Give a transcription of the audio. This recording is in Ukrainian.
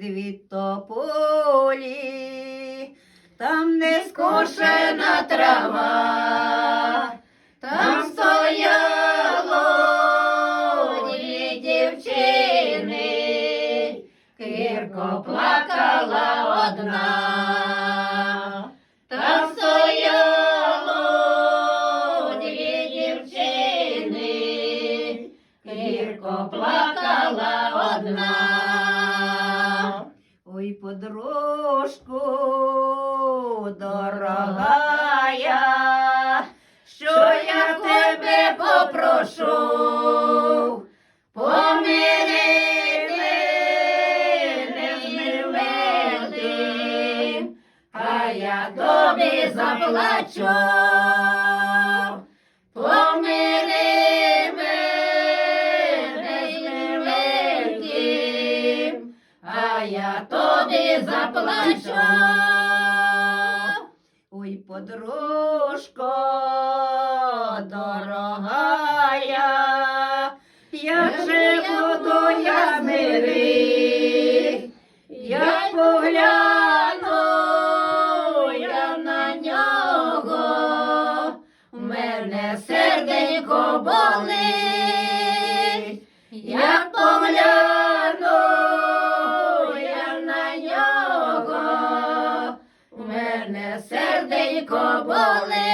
від тополі, там не скошена трава, там стояло дві дівчини, гірко плакала одна. Там стояло дві дівчини, гірко плакала одна. Ой, подружку дорогая, що я тебе попрошу, помирити не змилити, а я тобі заплачу. Помири мене з невеликим, а я тобі заплачу. Ой, подружко дорогая, як же буду я мирий, як погляну я на нього, в мене серденько болить, як погляну я на нього, в мене серденько болить.